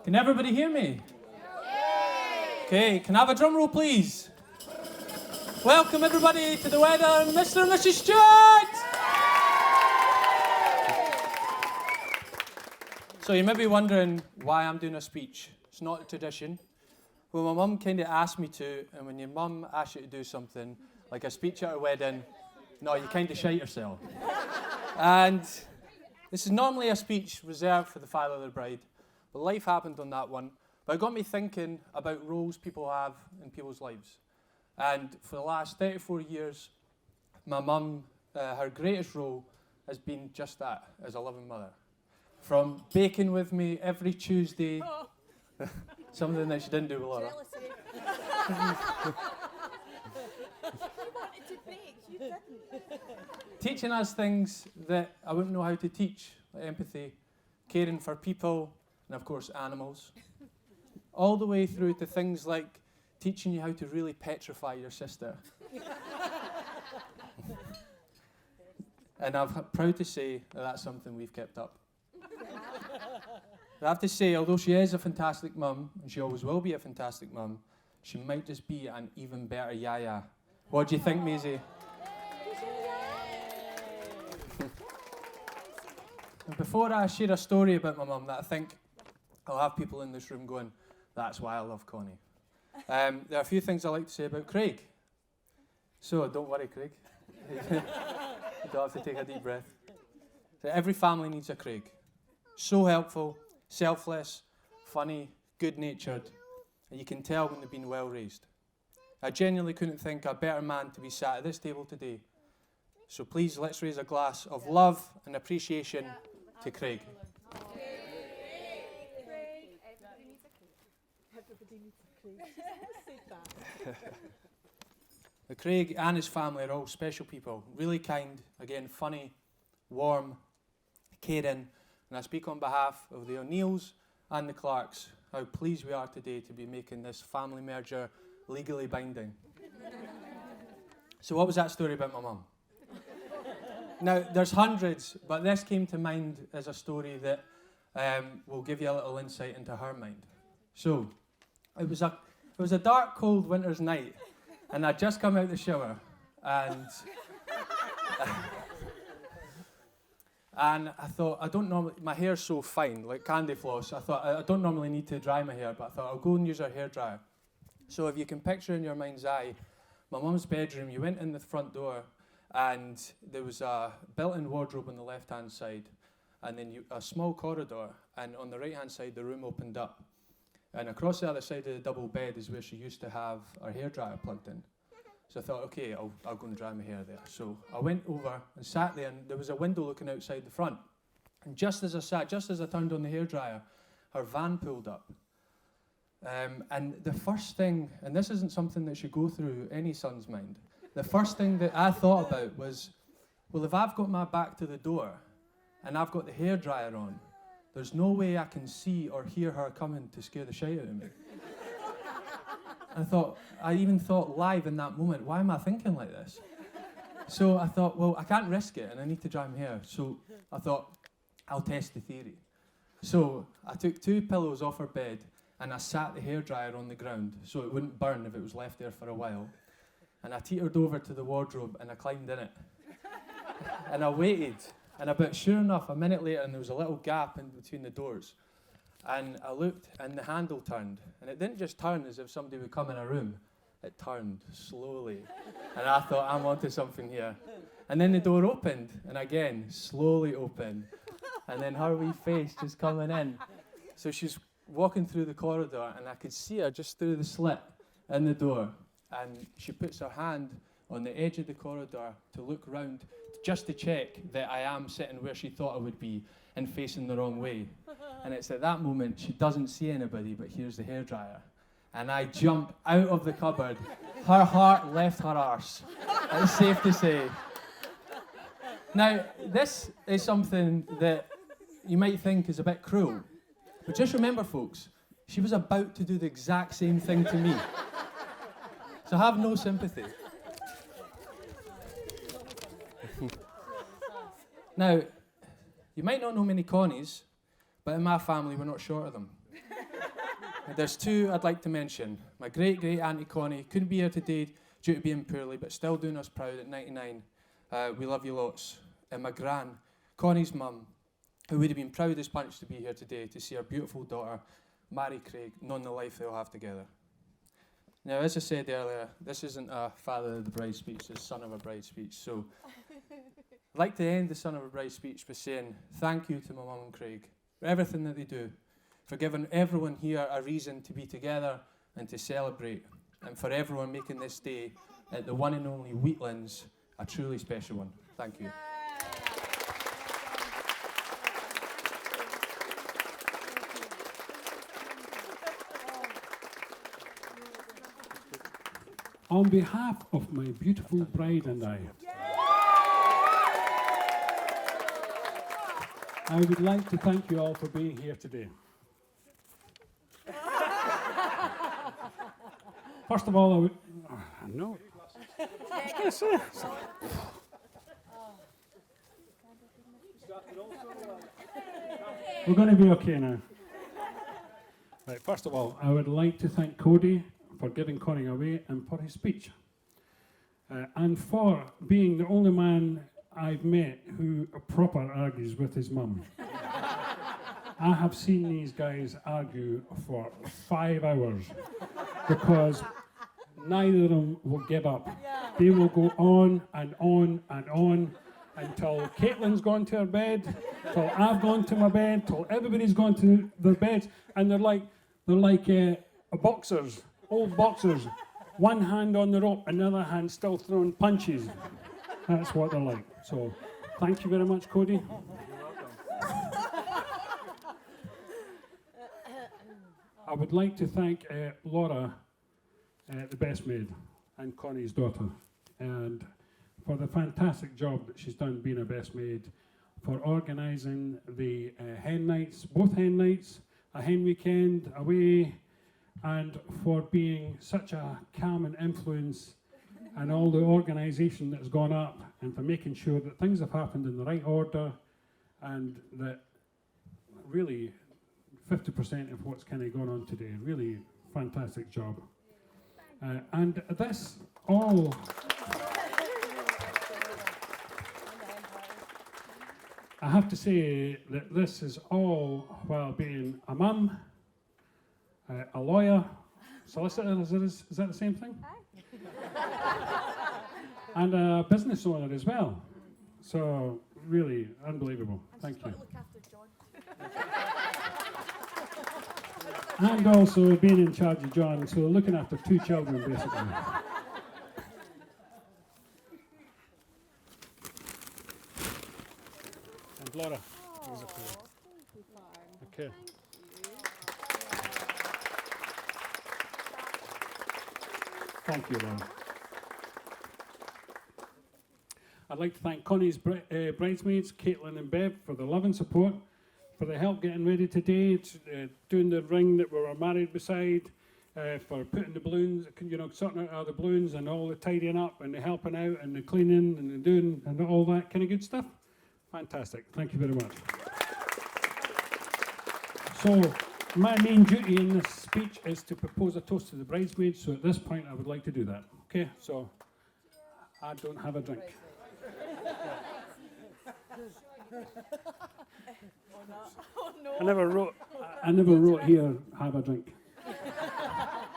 Can everybody hear me? Okay, can I have a drum roll, please? Welcome everybody to the wedding, Mr. and Mrs. Stewart! So you may be wondering why I'm doing a speech. It's not a tradition. Well, my mum kind of asked me to, and when your mum asks you to do something, like a speech at a wedding, no, you kind of shite yourself. And this is normally a speech reserved for the father of the bride, but life happened on that one. But it got me thinking about roles people have in people's lives. And for the last 34 years, my mum, her greatest role has been just that, as a loving mother. From baking with me every Tuesday, something that she didn't do a lot of. You wanted to bake, you didn't. Teaching us things that I wouldn't know how to teach, like empathy, caring for people, and of course animals. All the way through to things like teaching you how to really petrify your sister. And I'm proud to say that that's something we've kept up. I have to say, although she is a fantastic mum, and she always will be a fantastic mum, she might just be an even better yaya. What do you think, Maisie? And before I share a story about my mum that I think I'll have people in this room going, that's why I love Connie. There are a few things I like to say about Craig. So don't worry, Craig. You don't have to take a deep breath. So every family needs a Craig. So helpful, selfless, funny, good-natured, and you can tell when they've been well raised. I genuinely couldn't think of a better man to be sat at this table today. So please, let's raise a glass of love and appreciation to Craig. Craig and his family are all special people, really kind, again funny, warm, caring, and I speak on behalf of the O'Neills and the Clarks, how pleased we are today to be making this family merger legally binding. So what was that story about my mum? Now, there's hundreds, but this came to mind as a story that will give you a little insight into her mind. So, it was a dark, cold winter's night, and I'd just come out the shower, and I thought, my hair's so fine, like candy floss, I thought, I don't normally need to dry my hair, but I thought I'll go and use a hairdryer. So if you can picture in your mind's eye, my mum's bedroom, you went in the front door, and there was a built-in wardrobe on the left-hand side, and then a small corridor, and on the right-hand side, the room opened up. And across the other side of the double bed is where she used to have her hairdryer plugged in. So I thought, okay, I'll go and dry my hair there. So I went over and sat there, and there was a window looking outside the front. And just as I turned on the hairdryer, her van pulled up. And the first thing, and this isn't something that should go through any son's mind, the first thing that I thought about was, well, if I've got my back to the door and I've got the hairdryer on, there's no way I can see or hear her coming to scare the shit out of me. I even thought live in that moment, why am I thinking like this? So I thought, well, I can't risk it and I need to dry my hair. So I thought, I'll test the theory. So I took 2 pillows off her bed and I sat the hairdryer on the ground so it wouldn't burn if it was left there for a while. And I teetered over to the wardrobe and I climbed in it. And I waited. And about sure enough, a minute later, and there was a little gap in between the doors. And I looked, and the handle turned. And it didn't just turn as if somebody would come in a room. It turned slowly. And I thought, I'm onto something here. And then the door opened, and again, slowly opened. And then her wee face just coming in. So she's walking through the corridor, and I could see her just through the slit in the door. And she puts her hand on the edge of the corridor to look round, just to check that I am sitting where she thought I would be and facing the wrong way. And it's at that moment she doesn't see anybody but hears the hairdryer. And I jump out of the cupboard. Her heart left her arse. It's safe to say. Now, this is something that you might think is a bit cruel. But just remember, folks, she was about to do the exact same thing to me. So have no sympathy. Now, you might not know many Connies, but in my family we're not short of them. There's two I'd like to mention. My great Auntie Connie couldn't be here today due to being poorly, but still doing us proud at 99. We love you lots. And my gran, Connie's mum, who would have been proud as punch to be here today to see her beautiful daughter marry Craig, knowing the life they'll have together. Now, as I said earlier, this isn't a father of the bride speech, it's son of a bride speech. So I'd like to end the son of a bride speech by saying thank you to my mum and Craig for everything that they do, for giving everyone here a reason to be together and to celebrate, and for everyone making this day at the one and only Wheatlands a truly special one. Thank you. On behalf of my beautiful bride and I would like to thank you all for being here today. First of all, I would... no. I was going to say... We're going to be okay now. Right, first of all, I would like to thank Cody for giving Connie away and for his speech. And for being the only man I've met who proper argues with his mum. I have seen these guys argue for 5 hours because neither of them will give up. They will go on and on and on until Caitlin's gone to her bed, till I've gone to my bed, till everybody's gone to their beds, and they're like boxers, old boxers, one hand on the rope, another hand still throwing punches. That's what they're like. So, thank you very much, Cody. You're welcome. I would like to thank Laura, the best maid, and Connie's daughter, and for the fantastic job that she's done being a best maid, for organising the hen nights, both hen nights, a hen weekend away, and for being such a calming influence and all the organisation that's gone up, and for making sure that things have happened in the right order, and that really 50% of what's kind of going on today. Really fantastic job. And this all... I have to say that this is all while being a mum, a lawyer, solicitor, is that the same thing? And a business owner as well. So, really unbelievable. Thank you. Look after John. And also being in charge of John, so looking after 2 children, basically. And Laura. Okay. Thank you, Laura. I'd like to thank Connie's bridesmaids, Caitlin and Bev, for the love and support, for the help getting ready today, doing the ring that we were married beside, for putting the balloons, sorting out all the balloons and all the tidying up and the helping out and the cleaning and the doing and all that kind of good stuff. Fantastic. Thank you very much. So, my main duty in this speech is to propose a toast to the bridesmaids, so at this point I would like to do that. Okay, so I don't have a drink. I never wrote here, have a drink.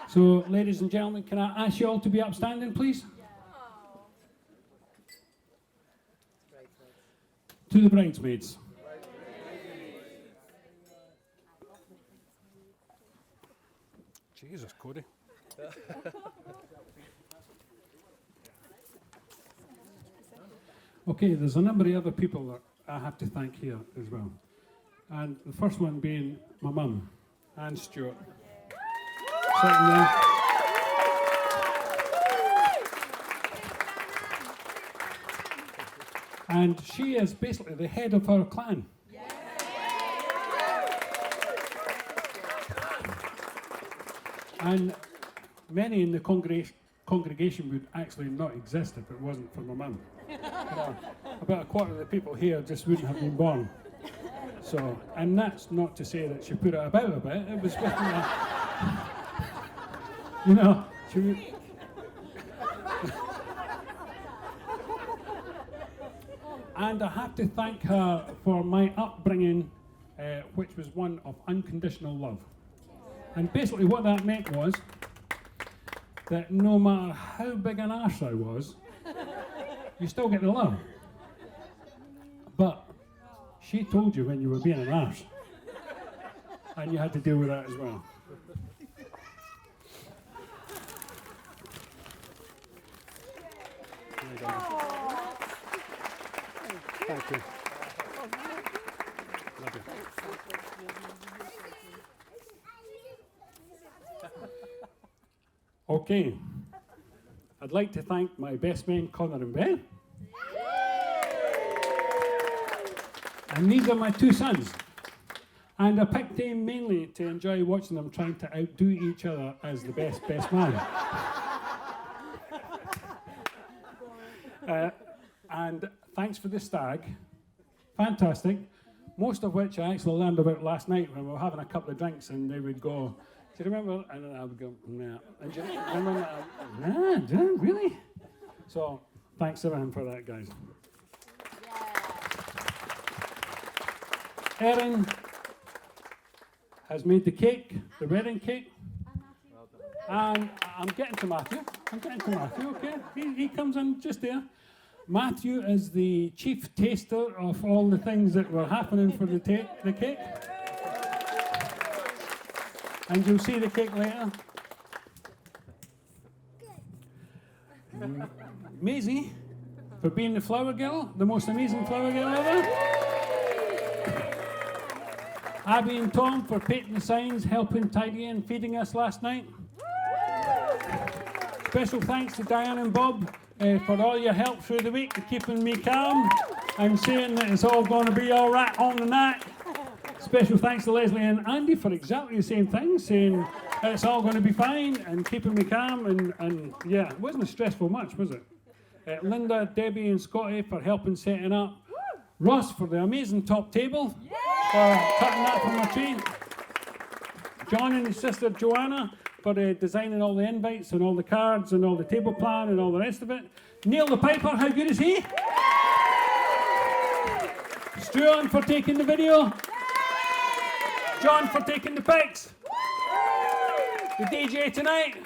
So, ladies and gentlemen, can I ask you all to be upstanding, please? To the bridesmaids. Jesus, Cody. Okay, there's a number of other people that I have to thank here as well. And the first one being my mum, Anne Stewart. Sitting there. And she is basically the head of our clan. And many in the congregation would actually not exist if it wasn't for my mum. About a quarter of the people here just wouldn't have been born. So, and that's not to say that she put it about a bit. It was with me You know, and I have to thank her for my upbringing, which was one of unconditional love. And basically what that meant was that no matter how big an arse I was, you still get the love. But she told you when you were being an arse. And you had to deal with that as well. Thank you. Love you. Okay. I'd like to thank my best men, Connie and Ben. And these are my two sons. And I picked them mainly to enjoy watching them trying to outdo each other as the best man. And thanks for the stag. Fantastic. Most of which I actually learned about last night when we were having a couple of drinks and they would go, do you remember? And then I would go, nah. And do you remember that? Nah, dude, really? So thanks everyone for that, guys. Yeah. Erin has made the cake, the wedding cake. And I'm getting to Matthew, okay? He comes in just there. Matthew is the chief taster of all the things that were happening for the cake. And you'll see the cake later. Maisie, for being the flower girl, the most amazing flower girl ever. Abby and Tom for painting the signs, helping tidy and feeding us last night. Special thanks to Diane and Bob for all your help through the week, keeping me calm and saying that it's all going to be all right on the night. Special thanks to Leslie and Andy for exactly the same thing, saying it's all going to be fine and keeping me calm. And yeah, it wasn't stressful much, was it? Linda, Debbie and Scotty for helping setting up. Ross for the amazing top table, for cutting that from a tree. John and his sister Joanna for designing all the invites and all the cards and all the table plan and all the rest of it. Neil the Piper, how good is he? Stuart for taking the video. John for taking the pics. The DJ tonight.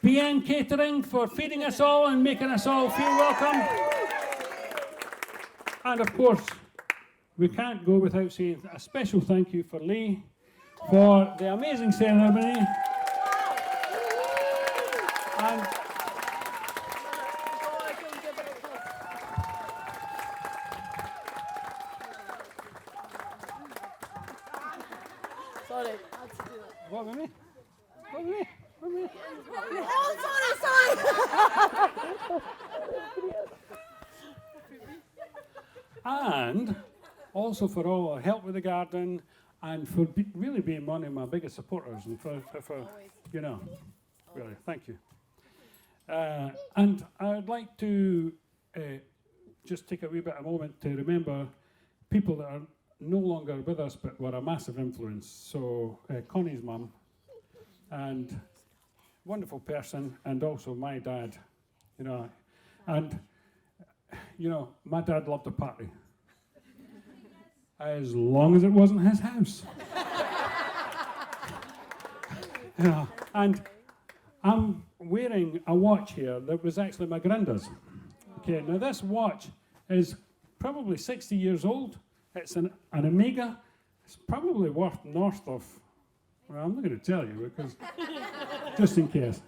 PN Catering for feeding us all and making us all feel welcome. And of course, we can't go without saying a special thank you for Lee for the amazing ceremony. And Sorry, I had to do that. what with me? What with me? What with me? Oh, sorry. And also for all our help with the garden and for really being one of my biggest supporters and for you know, really, thank you. And I'd like to just take a wee bit of a moment to remember people that are no longer with us but were a massive influence. So Connie's mum, and wonderful person, and also my dad, you know, and you know, my dad loved a party. As long as it wasn't his house. Yeah. And I'm wearing a watch here that was actually my granddad's. Okay, now this watch is probably 60 years old. It's an Omega. It's probably worth north of, well, I'm not going to tell you because, just in case.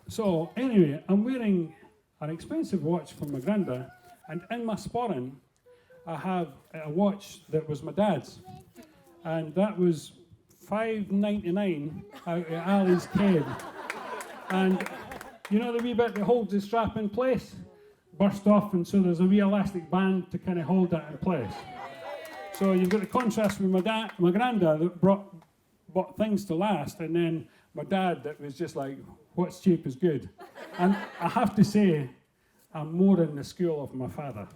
So anyway, I'm wearing an expensive watch from my granddad, and in my sporran, I have a watch that was my dad's, and that was $5.99 out of Ali's cave. And you know the wee bit that holds the strap in place? Burst off, and so there's a wee elastic band to kind of hold that in place. So you've got the contrast with my granddad that bought things to last, and then my dad that was just like, what's cheap is good. And I have to say, I'm more in the school of my father.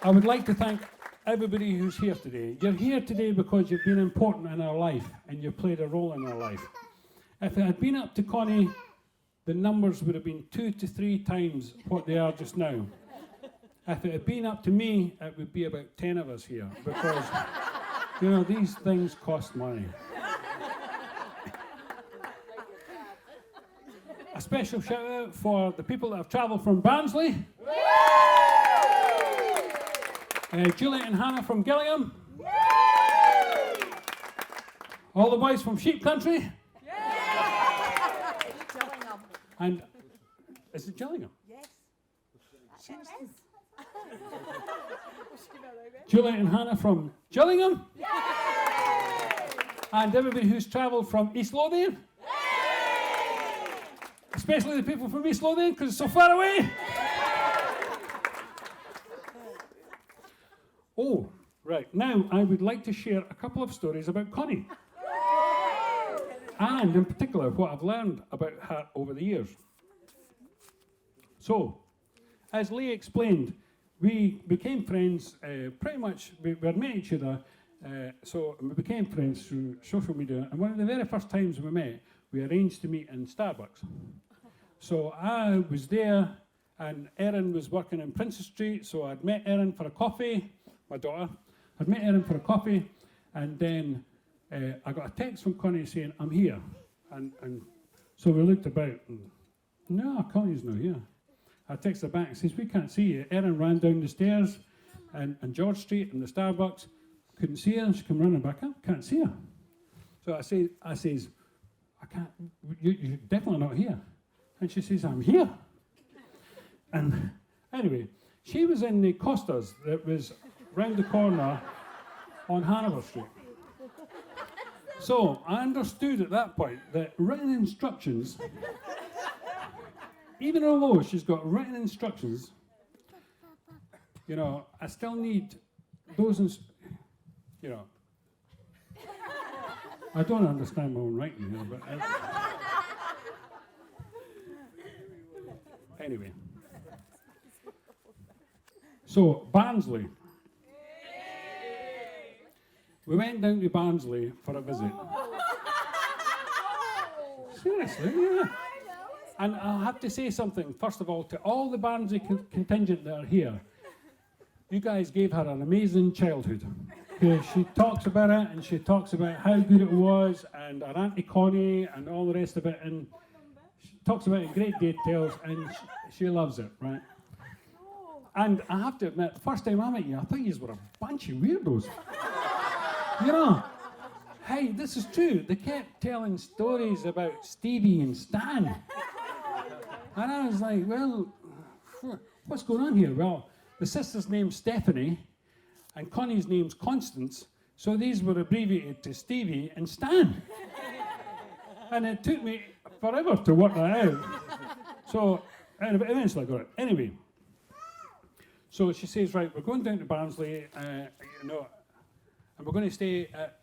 I would like to thank everybody who's here today. You're here today because you've been important in our life and you've played a role in our life. If it had been up to Connie, the numbers would have been 2 to 3 times what they are just now. If it had been up to me, it would be about 10 of us here because, you know, these things cost money. A special shout out for the people that have travelled from Barnsley. Juliet and Hannah from Gillingham. All the boys from Sheep Country. Gillingham. And is it Gillingham? Yes. Seriously? Juliet and Hannah from Gillingham. And everybody who's travelled from East Lothian. Especially the people from East Lothian because it's so far away. Oh, right. Now I would like to share a couple of stories about Connie. And in particular, what I've learned about her over the years. So, as Lee explained, we became friends pretty much, we had met each other, so we became friends through social media. And one of the very first times we met, we arranged to meet in Starbucks. So I was there, and Erin was working in Princess Street, so I'd met Erin for a coffee. My daughter. I'd met Erin for a coffee, and then I got a text from Connie saying, I'm here. And so we looked about, and no, Connie's not here. I texted her back and says, we can't see you. Erin ran down the stairs and George Street in the Starbucks, couldn't see her, she came running back up, can't see her. So I says, I can't, you're definitely not here. And she says, I'm here. And anyway, she was in the Costas that was round the corner on Hanover Street. So I understood at that point that written instructions, even although she's got written instructions, you know, I still need those, you know. I don't understand my own writing here, but anyway. So Barnsley. We went down to Barnsley for a visit. Seriously, yeah. And I have to say something, first of all, to all the Barnsley contingent that are here. You guys gave her an amazing childhood. Okay, she talks about it, and she talks about how good it was, and her Auntie Connie, and all the rest of it, and she talks about it in great details, and she loves it, right? And I have to admit, the first time I met you, I thought you were a bunch of weirdos. You know, hey, this is true. They kept telling stories about Stevie and Stan. And I was like, well, what's going on here? Well, the sister's name's Stephanie, and Connie's name's Constance, so these were abbreviated to Stevie and Stan. And it took me forever to work that out. So, and eventually I got it. Anyway, so she says, right, we're going down to Barnsley, you know, and we're going to stay at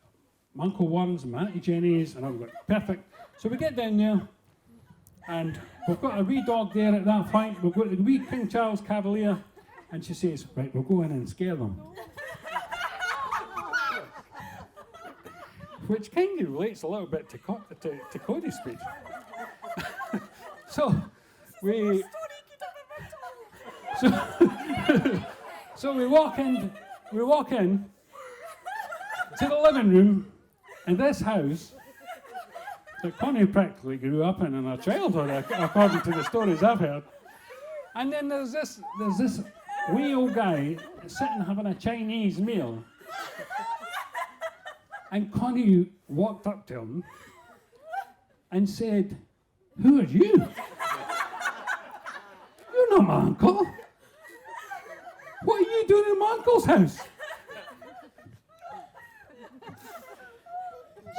my Uncle Warren's and my Auntie Jenny's, and I'm like, perfect. So we get down there, and we've got a wee dog there at that point. We've got the wee King Charles Cavalier, and she says, right, we'll go in and scare them. Which kind of relates a little bit to Cody's speech. So we walk in to the living room in this house that Connie practically grew up in her childhood, according to the stories I've heard. And then there's this wee old guy sitting having a Chinese meal. And Connie walked up to him and said, "Who are you? You're not my uncle. What are you doing in my uncle's house?"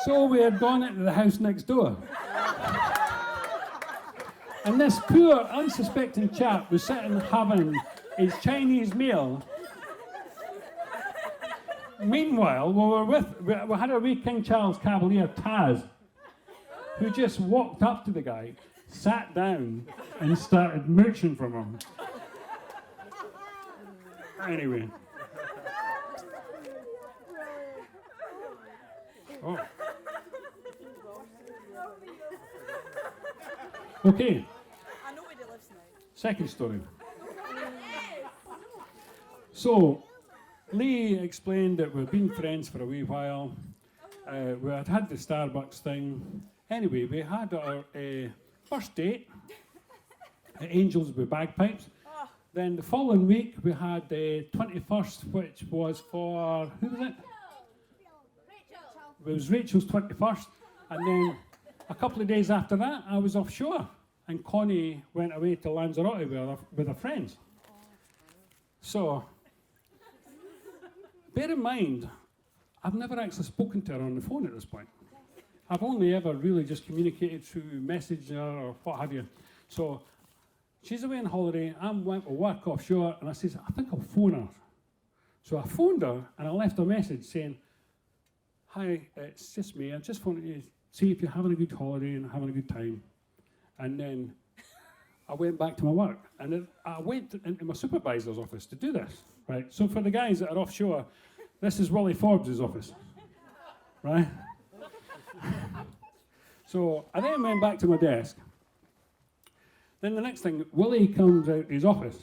So we had gone into the house next door. And this poor, unsuspecting chap was sitting having his Chinese meal. Meanwhile, we had a wee King Charles Cavalier, Taz, who just walked up to the guy, sat down, and started mooching from him. Anyway, Oh. Okay, I know where he lives now. second story. So, Lee explained that we'd been friends for a wee while. We had had the Starbucks thing. Anyway, we had our first date at Angels with Bagpipes. Then the following week we had the 21st, which was for, who was it? It was Rachel's 21st. And then a couple of days after that, I was offshore. And Connie went away to Lanzarote with her friends. So, bear in mind, I've never actually spoken to her on the phone at this point. I've only ever really just communicated through Messenger or what have you. So, she's away on holiday, I went to work offshore, and I says, I think I'll phone her. So I phoned her, and I left a message saying, hi, it's just me, I just wanted to see if you're having a good holiday and having a good time. And then I went back to my work, and then I went into my supervisor's office to do this, right? So for the guys that are offshore, this is Willie Forbes' office, right? So I then went back to my desk. Then the next thing, Willie comes out of his office,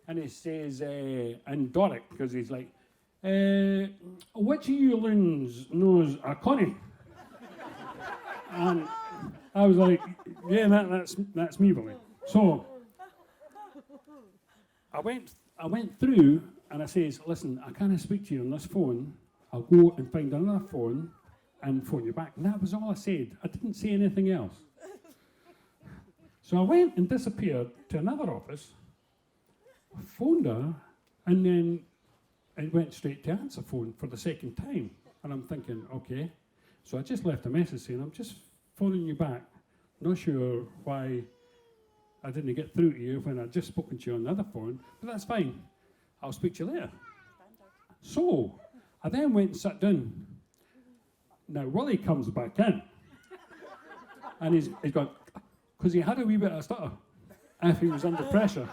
and he says, in Doric, because he's like, which of you loons knows a Connie? And I was like, yeah, that's me, Willie. So I went through, and I says, listen, I can't speak to you on this phone. I'll go and find another phone and phone you back. And that was all I said. I didn't say anything else. So I went and disappeared to another office, phoned her, and then it went straight to answer phone for the second time. And I'm thinking, okay. So I just left a message saying, I'm just phoning you back. Not sure why I didn't get through to you when I'd just spoken to you on the other phone, but that's fine. I'll speak to you later. So I then went and sat down. Now Willie comes back in, and he's gone, because he had a wee bit of a stutter if he was under pressure,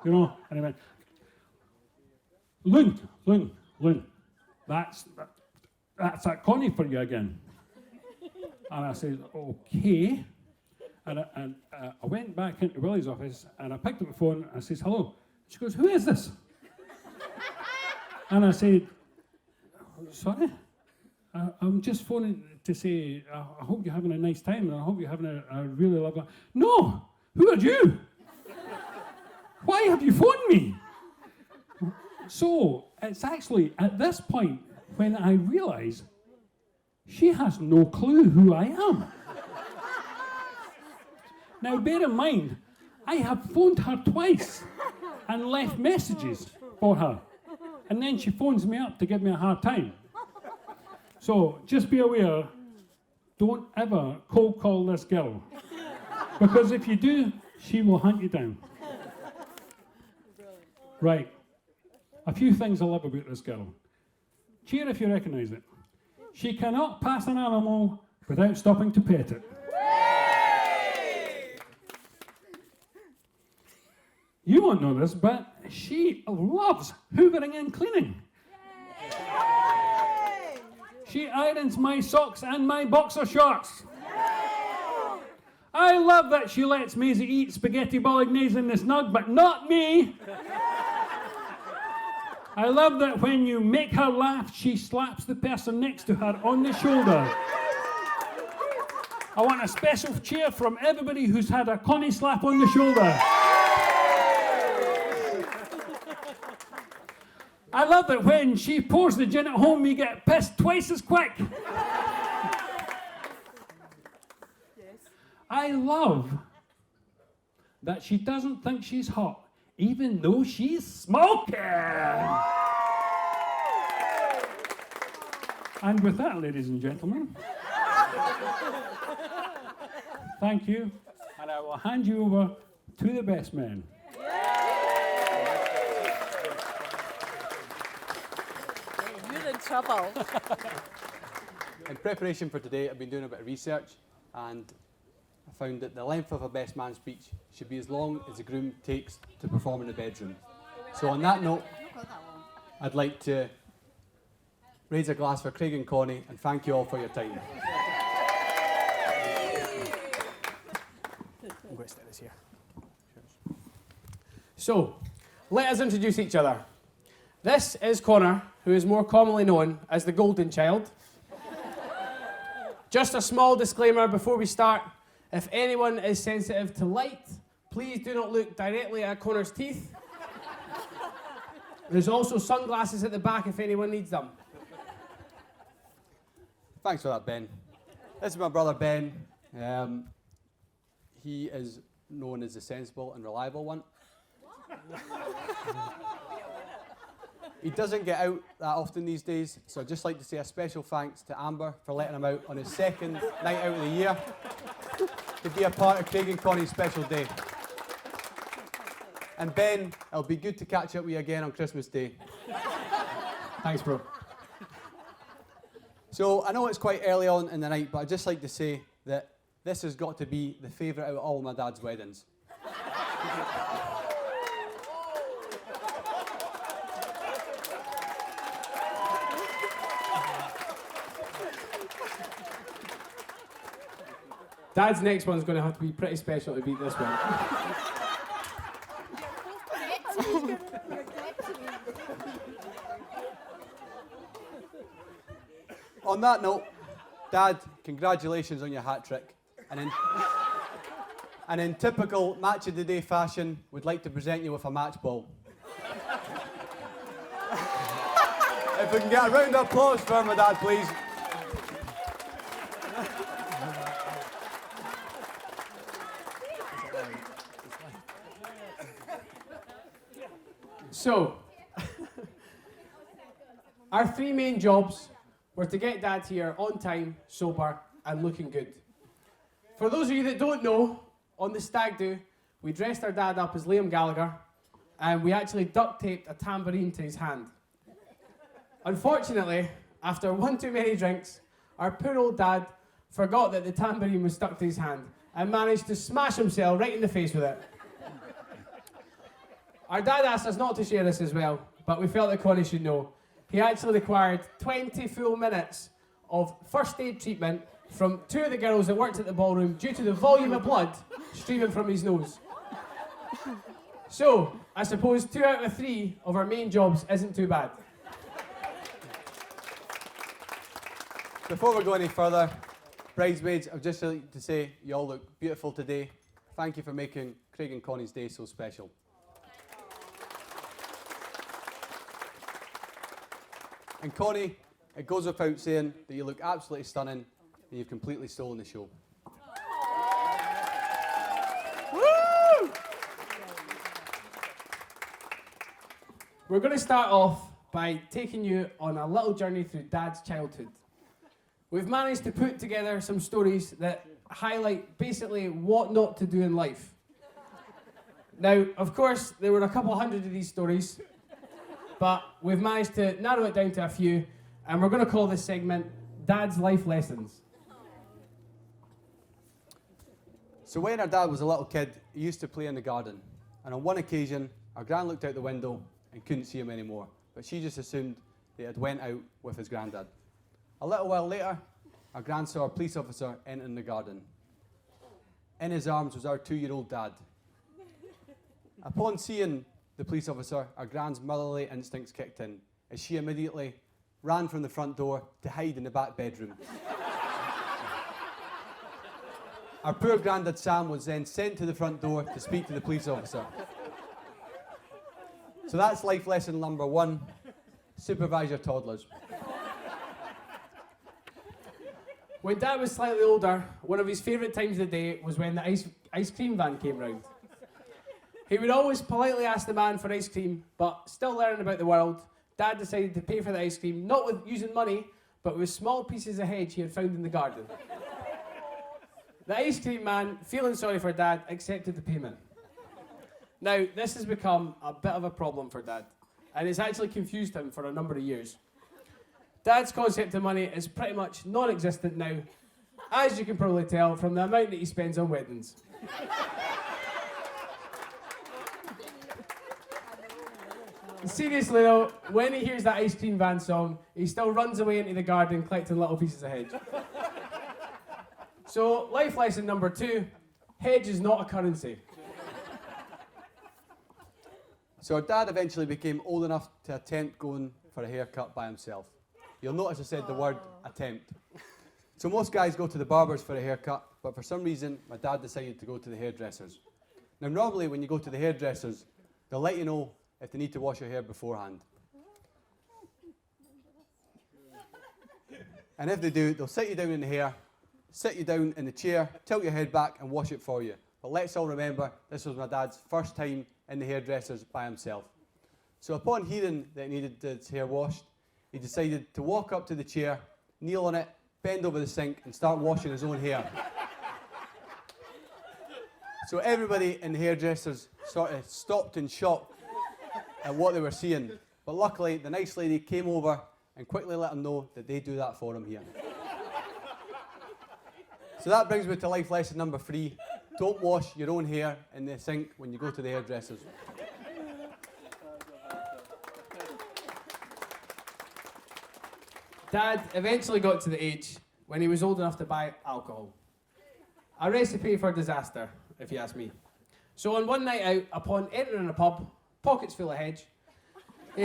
you know. And he went, Loon, that's that Connie for you again. And I said, okay. And I went back into Willie's office, and I picked up the phone, and I says, hello. She goes, who is this? And I said, sorry? I'm just phoning to say, I hope you're having a nice time, and I hope you're having a really lovely... No! Who are you? Why have you phoned me? So, it's actually at this point when I realise she has no clue who I am. Now, bear in mind, I have phoned her twice and left messages for her. And then she phones me up to give me a hard time. So, just be aware, don't ever cold call this girl. Because if you do, she will hunt you down. Right. A few things I love about this girl. Cheer if you recognise it. She cannot pass an animal without stopping to pet it. You won't know this, but she loves hoovering and cleaning. She irons my socks and my boxer shorts. I love that she lets Maisie eat spaghetti bolognese in the snug, but not me. I love that when you make her laugh, she slaps the person next to her on the shoulder. I want a special cheer from everybody who's had a Connie slap on the shoulder. I love that when she pours the gin at home, you get pissed twice as quick. I love that she doesn't think she's hot, even though she's smoking. And with that, ladies and gentlemen, thank you, and I will hand you over to the best man. You're in trouble. In preparation for today, I've been doing a bit of research, and I found that the length of a best man speech should be as long as the groom takes to perform in the bedroom. So on that note, I'd like to raise a glass for Craig and Connie, and thank you all for your time. I'm going to stick this here. So, let us introduce each other. This is Connor, who is more commonly known as the Golden Child. Just a small disclaimer before we start. If anyone is sensitive to light, please do not look directly at Connor's teeth. There's also sunglasses at the back if anyone needs them. Thanks for that, Ben. This is my brother, Ben. He is known as the sensible and reliable one. He doesn't get out that often these days, so I'd just like to say a special thanks to Amber for letting him out on his second night out of the year to be a part of Craig and Connie's special day. And Ben, it'll be good to catch up with you again on Christmas Day. Thanks, bro. So I know it's quite early on in the night, but I'd just like to say that this has got to be the favourite out of all my dad's weddings. Dad's next one's going to have to be pretty special to beat this one. On that note, Dad, congratulations on your hat trick. And in typical match of the day fashion, we'd like to present you with a match ball. If we can get a round of applause for my dad, please. So, our three main jobs were to get Dad here on time, sober, and looking good. For those of you that don't know, on the stag do, we dressed our dad up as Liam Gallagher, and we actually duct taped a tambourine to his hand. Unfortunately, after one too many drinks, our poor old dad forgot that the tambourine was stuck to his hand and managed to smash himself right in the face with it. Our dad asked us not to share this as well, but we felt that Connie should know. He actually required 20 full minutes of first aid treatment from two of the girls that worked at the ballroom due to the volume of blood streaming from his nose. So, I suppose 2 out of 3 of our main jobs isn't too bad. Before we go any further, bridesmaids, I'd just like to say you all look beautiful today. Thank you for making Craig and Connie's day so special. And Connie, it goes without saying that you look absolutely stunning and you've completely stolen the show. Woo! We're going to start off by taking you on a little journey through Dad's childhood. We've managed to put together some stories that highlight basically what not to do in life. Now, of course, there were a couple hundred of these stories, but we've managed to narrow it down to a few, and we're going to call this segment Dad's Life Lessons. So when our dad was a little kid, he used to play in the garden. And on one occasion, our gran looked out the window and couldn't see him anymore. But she just assumed that he had went out with his granddad. A little while later, our gran saw a police officer entering the garden. In his arms was our 2-year-old dad. Upon seeing the police officer, our gran's motherly instincts kicked in, as she immediately ran from the front door to hide in the back bedroom. Our poor granddad Sam was then sent to the front door to speak to the police officer. So that's life lesson number 1, supervise your toddlers. When Dad was slightly older, one of his favourite times of the day was when the ice cream van came round. He would always politely ask the man for ice cream, but still learning about the world, Dad decided to pay for the ice cream, not with using money, but with small pieces of hedge he had found in the garden. The ice cream man, feeling sorry for Dad, accepted the payment. Now, this has become a bit of a problem for Dad, and it's actually confused him for a number of years. Dad's concept of money is pretty much non-existent now, as you can probably tell from the amount that he spends on weddings. Seriously though, when he hears that ice cream van song, he still runs away into the garden collecting little pieces of hedge. So, life lesson number 2, hedge is not a currency. So our dad eventually became old enough to attempt going for a haircut by himself. You'll notice I said the word attempt. So most guys go to the barbers for a haircut, but for some reason, my dad decided to go to the hairdressers. Now normally when you go to the hairdressers, they'll let you know if they need to wash your hair beforehand. And if they do, they'll sit you down in the hair, sit you down in the chair, tilt your head back and wash it for you. But let's all remember, this was my dad's first time in the hairdressers by himself. So upon hearing that he needed his hair washed, he decided to walk up to the chair, kneel on it, bend over the sink and start washing his own hair. So everybody in the hairdressers sort of stopped in shock at what they were seeing. But luckily, the nice lady came over and quickly let him know that they do that for him here. So that brings me to life lesson number 3. Don't wash your own hair in the sink when you go to the hairdressers. Dad eventually got to the age when he was old enough to buy alcohol. A recipe for disaster, if you ask me. So on one night out, upon entering a pub, pockets full of hedge, he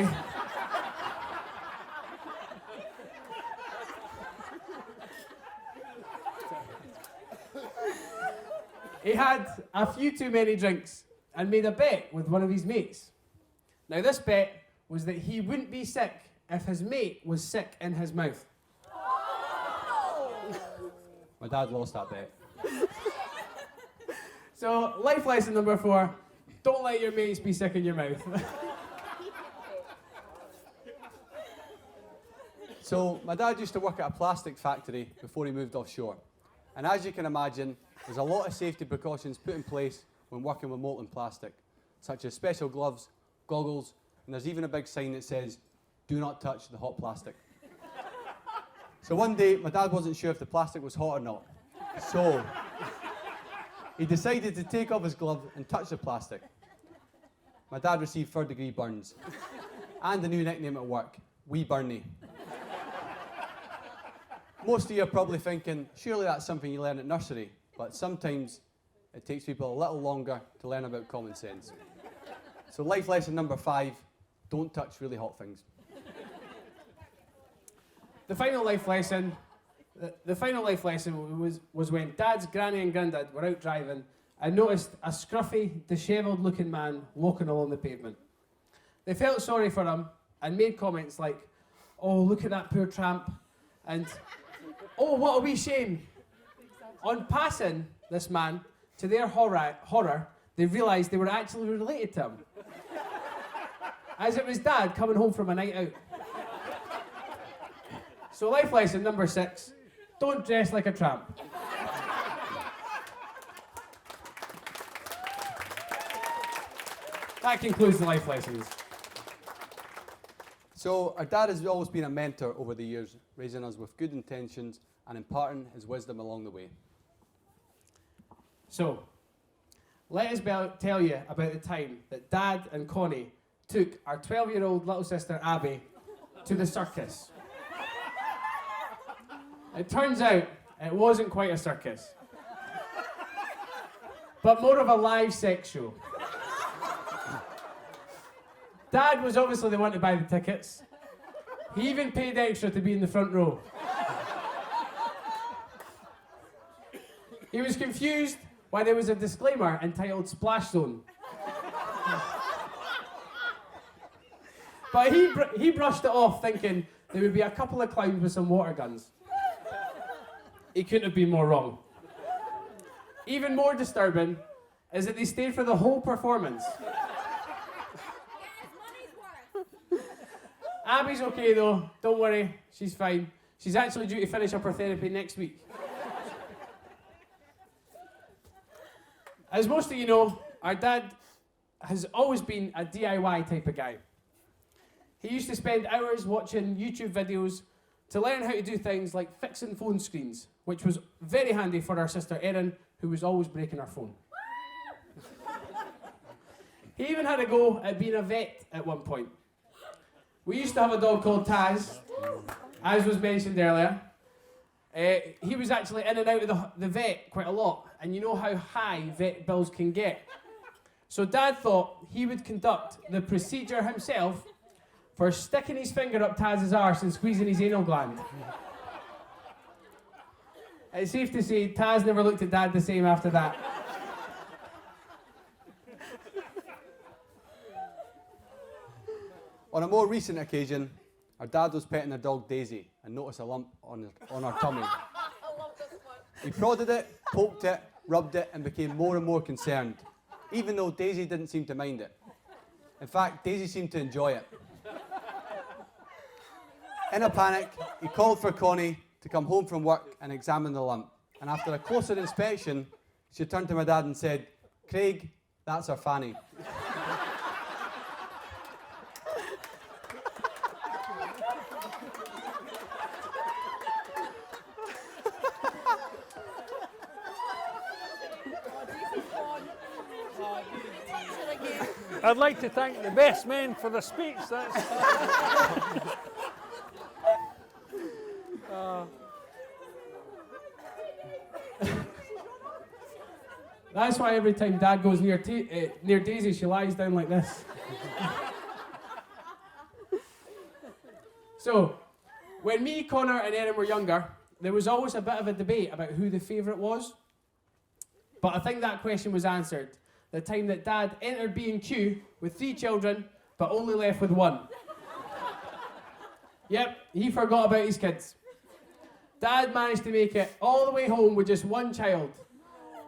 had a few too many drinks and made a bet with one of his mates. Now this bet was that he wouldn't be sick if his mate was sick in his mouth. My dad lost that bet. So life lesson number 4, don't let your mates be sick in your mouth. So my dad used to work at a plastic factory before he moved offshore. And as you can imagine, there's a lot of safety precautions put in place when working with molten plastic, such as special gloves, goggles, and there's even a big sign that says, "Do not touch the hot plastic." So one day, my dad wasn't sure if the plastic was hot or not. So he decided to take off his glove and touch the plastic. My dad received 3rd-degree burns and a new nickname at work, Wee Bernie. Most of you are probably thinking, surely that's something you learn at nursery, but sometimes it takes people a little longer to learn about common sense. So life lesson number 5, don't touch really hot things. The final life lesson was when Dad's granny and granddad were out driving and noticed a scruffy, dishevelled looking man walking along the pavement. They felt sorry for him and made comments like, "Oh, look at that poor tramp," and "Oh, what a wee shame." On passing this man, to their horror, they realised they were actually related to him, as it was Dad coming home from a night out. So life lesson number 6, don't dress like a tramp. That concludes the life lessons. So our dad has always been a mentor over the years, raising us with good intentions and imparting his wisdom along the way. So, let us tell you about the time that Dad and Connie took our 12-year-old little sister Abby to the circus. It turns out it wasn't quite a circus, but more of a live sex show. Dad was obviously the one to buy the tickets. He even paid extra to be in the front row. He was confused why there was a disclaimer entitled Splash Zone. But he brushed it off thinking there would be a couple of clowns with some water guns. He couldn't have been more wrong. Even more disturbing is that they stayed for the whole performance. Abby's okay though, don't worry, she's fine. She's actually due to finish up her therapy next week. As most of you know, our dad has always been a DIY type of guy. He used to spend hours watching YouTube videos to learn how to do things like fixing phone screens, which was very handy for our sister Erin, who was always breaking her phone. He even had a go at being a vet at one point. We used to have a dog called Taz, as was mentioned earlier. He was actually in and out of the vet quite a lot, and you know how high vet bills can get. So Dad thought he would conduct the procedure himself for sticking his finger up Taz's arse and squeezing his anal gland. It's safe to say Taz never looked at Dad the same after that. On a more recent occasion, our dad was petting a dog Daisy and noticed a lump on her tummy. He prodded it, poked it, rubbed it, and became more and more concerned, even though Daisy didn't seem to mind it. In fact, Daisy seemed to enjoy it. In a panic, he called for Connie to come home from work and examine the lump. And after a closer inspection, she turned to my dad and said, "Craig, that's our fanny." I'd like to thank the best men for the speech. That's why every time Dad goes near Daisy, she lies down like this. So, when me, Connor and Erin were younger, there was always a bit of a debate about who the favourite was. But I think that question was answered the time that Dad entered B&Q with 3 children, but only left with 1. Yep, he forgot about his kids. Dad managed to make it all the way home with just 1 child.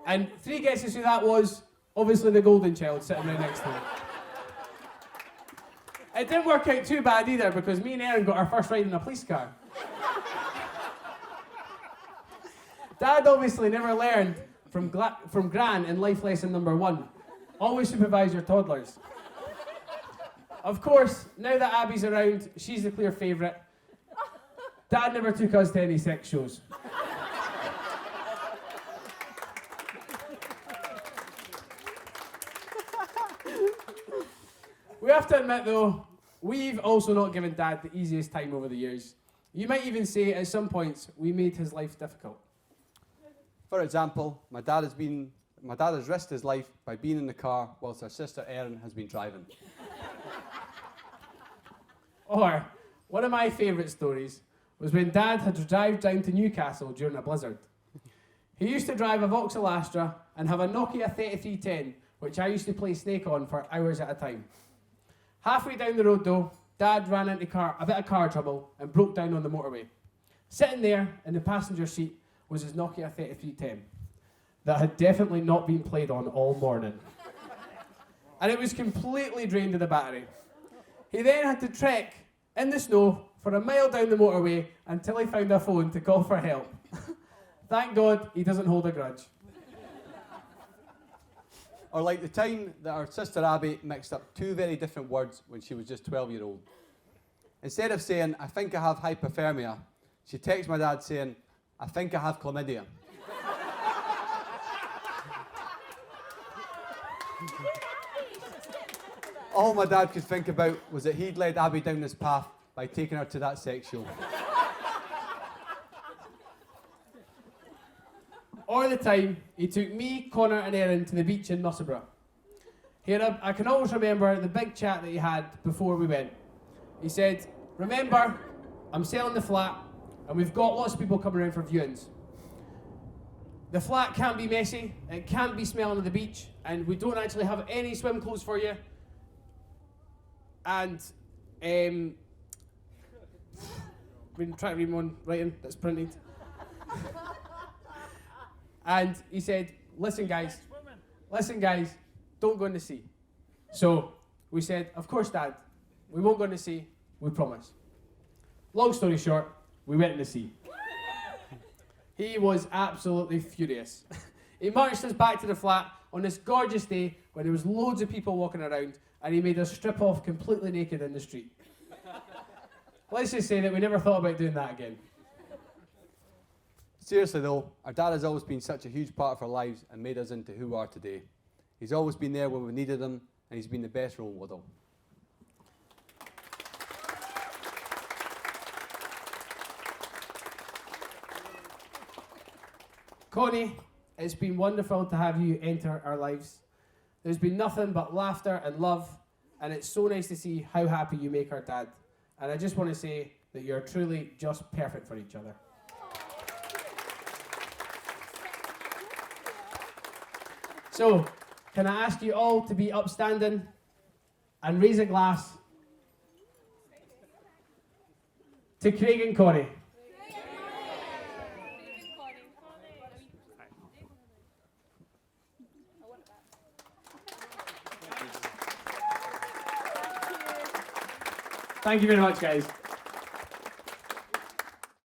And 3 guesses who that was. Obviously the golden child sitting right next to him. It didn't work out too bad either, because me and Erin got our first ride in a police car. Dad obviously never learned from Gran in life lesson number 1. Always supervise your toddlers. Of course, now that Abby's around, she's the clear favourite. Dad never took us to any sex shows. We have to admit though, we've also not given Dad the easiest time over the years. You might even say at some points we made his life difficult. For example, my dad has risked his life by being in the car whilst our sister Erin has been driving. Or, one of my favourite stories was when Dad had to drive down to Newcastle during a blizzard. He used to drive a Vauxhall Astra and have a Nokia 3310, which I used to play Snake on for hours at a time. Halfway down the road though, Dad ran into a bit of car trouble and broke down on the motorway. Sitting there in the passenger seat was his Nokia 3310 that had definitely not been played on all morning. And it was completely drained of the battery. He then had to trek in the snow for a mile down the motorway until he found a phone to call for help. Thank God he doesn't hold a grudge. Or like the time that our sister Abby mixed up 2 very different words when she was just 12-year-old. Instead of saying, "I think I have hypothermia," she texted my dad saying, "I think I have chlamydia." All my dad could think about was that he'd led Abby down this path by taking her to that sex show. Or the time he took me, Connor and Erin to the beach in Musselburgh. I can always remember the big chat that he had before we went. He said, "Remember, I'm selling the flat and we've got lots of people coming around for viewings. The flat can't be messy, it can't be smelling of the beach, and we don't actually have any swim clothes for you. And, been trying to read my own writing that's printed. And he said, listen guys, don't go in the sea." So we said, "Of course, Dad, we won't go in the sea, we promise." Long story short, we went in the sea. He was absolutely furious. He marched us back to the flat on this gorgeous day when there was loads of people walking around, and he made us strip off completely naked in the street. Let's just say that we never thought about doing that again. Seriously though, our dad has always been such a huge part of our lives and made us into who we are today. He's always been there when we needed him, and he's been the best role model. Connie, it's been wonderful to have you enter our lives. There's been nothing but laughter and love, and it's so nice to see how happy you make our dad. And I just want to say that you're truly just perfect for each other. So, can I ask you all to be upstanding and raise a glass to Craig and Connie? Thank you very much, guys.